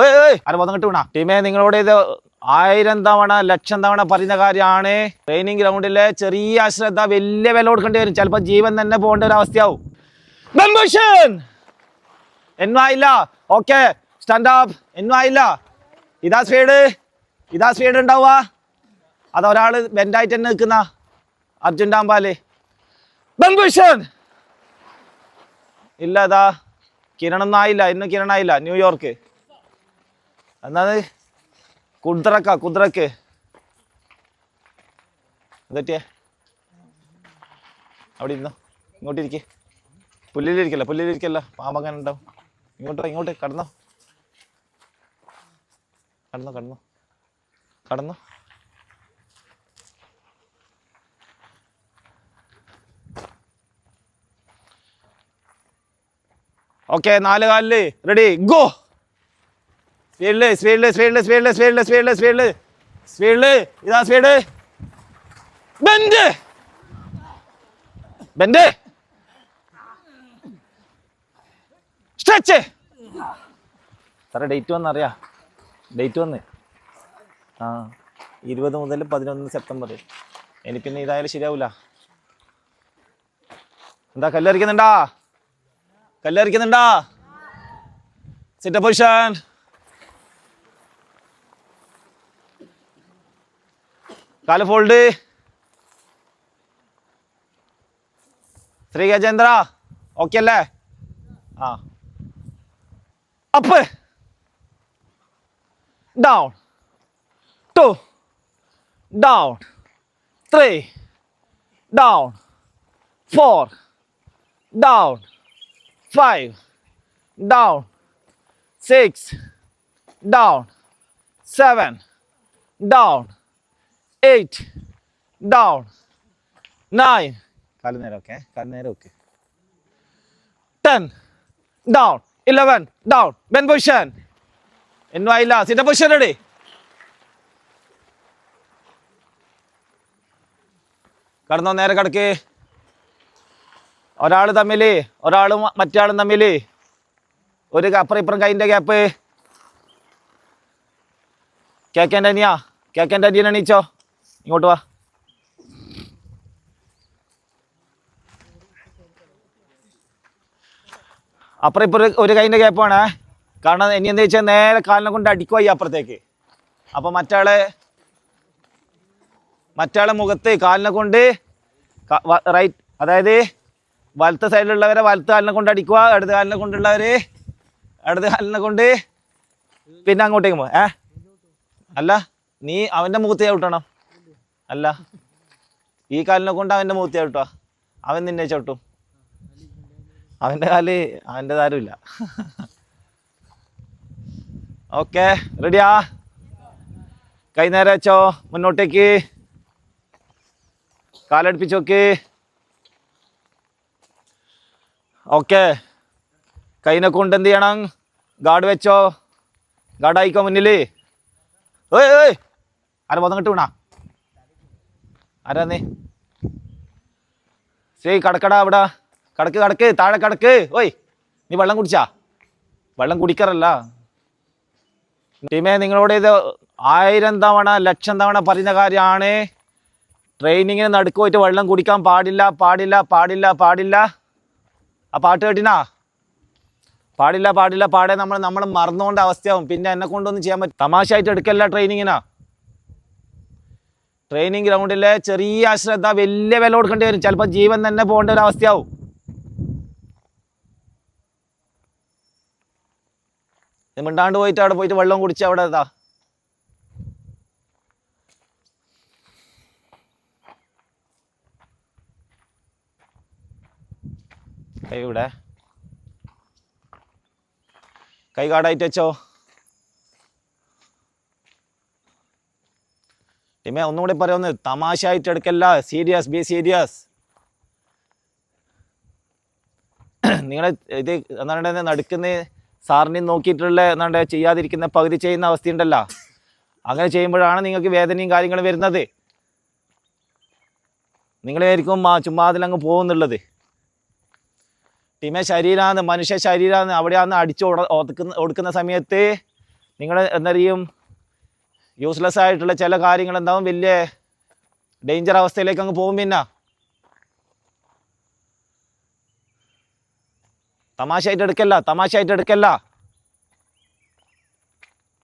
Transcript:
ആരെ ബോധം കിട്ടൂണ ടീമേ, നിങ്ങളോട് ഇത് 1000 തവണ 1,00,000 തവണ പറയുന്ന കാര്യമാണ്. ട്രെയിനിങ് ഗ്രൗണ്ടിലെ ചെറിയ അശ്രദ്ധ വലിയ വില കൊടുക്കേണ്ടി വരും. ചിലപ്പോൾ ജീവൻ തന്നെ പോകേണ്ട ഒരു അവസ്ഥയാവും. എന്നായില്ല. Okay, stand up. എന്നായില്ല. ഇതാ സ്പീഡ് ഉണ്ടാവുക. അതൊരാൾ ബെൻഡായിട്ട് തന്നെ നിൽക്കുന്ന അർജുൻ ഡാംബാല്. ഇല്ല, അതാ കിരണൊന്നും ആയില്ല. ഇന്ന് കിരണായില്ല. ന്യൂയോർക്ക് എന്നാണ് കുദ്രക്ക് എന്തൊറ്റിയേ അവിടെ ഇരുന്നോ. ഇങ്ങോട്ടിരിക്കേ. പുല്ലിലിരിക്കല്ല. പാമ്പങ്ങനെ ഉണ്ടാവും. ഇങ്ങോട്ട് കടന്നോ. ഓക്കെ, 4 കാലില് റെഡി, ഗോ. സ്പീഡില്. ഇതാ സ്പീഡ്. ബെൻഡ്. സ്ട്രെച്ച്. സാറേ ഡേറ്റ് വന്നറിയാ. ഡേറ്റ് വന്ന് 20 മുതൽ 11 സെപ്റ്റംബർ. ഇനി പിന്നെ ഇതായാലും ശരിയാവൂല. എന്താ കല്ലറിക്കുന്നുണ്ടാ? Sit position. കാല് ഫോൾഡ്. ശ്രീ ഗജേന്ദ്ര ഓക്കെ അല്ലേ? Up down 2 down 3 down 4 down 5 down 6 down 7 down 8 down 9 കാല് നേരെ okay 10 down 11 down bend position എന്നായില്ല. Sit position ready. കടന്നോ, നേരെ കിടക്ക്. ഒരാളും മറ്റേയാളും തമ്മിൽ ഒരു അപ്പുറം ഇപ്പുറം കൈൻ്റെ ഗ്യാപ്പ്. കേക്കേൻ്റെ അനിയൻ എണീച്ചോ, ഇങ്ങോട്ട് വാ. അപ്പുറം ഇപ്പുറം ഒരു കൈൻ്റെ ഗ്യാപ്പാണ്. കാരണം ഇനി എന്താ വെച്ചാൽ നേരെ കാലിനെ കൊണ്ട് അടിക്കുക ഈ അപ്പുറത്തേക്ക്. അപ്പം മറ്റാളെ മുഖത്ത് കാലിനെ കൊണ്ട് റൈറ്റ്, അതായത് വലത്തെ സൈഡിലുള്ളവരെ വലത്ത് കാലിനെ കൊണ്ട് അടിക്കുക, ഇടത് കാലിനെ കൊണ്ടുള്ളവര് ഇടത് കാലിനെ കൊണ്ട് പിന്നെ അങ്ങോട്ടേക്ക് പോ. അല്ല, നീ അവൻ്റെ മുഖത്ത് ചവിട്ടണം. അല്ല, ഈ കാലിനെ കൊണ്ട് അവൻ്റെ മുഖത്ത് ചവിട്ടുക. അവൻ നിന്നെ ചവിട്ടും. അവൻ്റെ കാല് അവൻ്റെ താരമില്ല. ഓക്കെ, റെഡിയാ? കൈ നേരെ വെച്ചോ, മുന്നോട്ടേക്ക് കാലടുപ്പിച്ച് നോക്ക്. ഓക്കെ, കൈനെ കൊണ്ട് എന്ത് ചെയ്യണം? ഗാർഡ് വെച്ചോ. ഗാർഡായിക്കോ മുന്നിൽ. ആരെ ബോധം കിട്ടൂണ? ആരാ നീ? ശരി, കടക്കടാ അവിടെ. കടക്ക് താഴെ കടക്ക്. നീ വെള്ളം കുടിച്ചാ? വെള്ളം കുടിക്കാറല്ല ടീമേ. നിങ്ങളോട് ഇത് 1000 തവണ 1,00,000 തവണ പറയുന്ന കാര്യമാണ്. ട്രെയിനിങ്ങിന് നടുക്ക് പോയിട്ട് വെള്ളം കുടിക്കാൻ പാടില്ല. ആ പാട്ട് കേട്ടിനാ? പാടില്ല നമ്മൾ മറന്നുകൊണ്ട് അവസ്ഥയാവും. പിന്നെ എന്നെ കൊണ്ടൊന്നും ചെയ്യാൻ പറ്റും. തമാശയായിട്ട് എടുക്കല്ല. ട്രെയിനിങ് ഗ്രൗണ്ടിലെ ചെറിയ അശ്രദ്ധ വലിയ വില കൊടുക്കേണ്ടി വരും. ചിലപ്പോൾ ജീവൻ തന്നെ പോകേണ്ട ഒരു അവസ്ഥയാവും. മിണ്ടാണ്ട് പോയിട്ട് അവിടെ പോയിട്ട് വെള്ളം കുടിച്ച് അവിടെ ഇതാ. ഇവിടെ കൈ കാടായിട്ട് വെച്ചോ. ടീമേ, ഒന്നുകൂടി പറയുന്നു, തമാശയായിട്ട് എടുക്കല്ല. Serious, be serious. നിങ്ങൾ ഇത് എന്താണ് നടുക്കുന്ന സാറിനെയും നോക്കിയിട്ടുള്ള എന്താണ്ട് ചെയ്യാതിരിക്കുന്ന പകുതി ചെയ്യുന്ന അവസ്ഥയുണ്ടല്ലോ. അങ്ങനെ ചെയ്യുമ്പോഴാണ് നിങ്ങൾക്ക് വേദനയും കാര്യങ്ങളും വരുന്നത്. നിങ്ങളായിരിക്കും ചുമ്മാ അതിലങ്ങ് പോകുന്നുള്ളത്. ടീമേ, മനുഷ്യ ശരീരമാണ്. അവിടെയാണ് ഒടുക്കുന്ന സമയത്ത് നിങ്ങൾ എന്നറിയും യൂസ്ലെസ് ആയിട്ടുള്ള ചില കാര്യങ്ങൾ എന്താവും വലിയ ഡേഞ്ചർ അവസ്ഥയിലേക്ക് അങ്ങ് പോകും. പിന്നെ തമാശയായിട്ട് എടുക്കല്ല.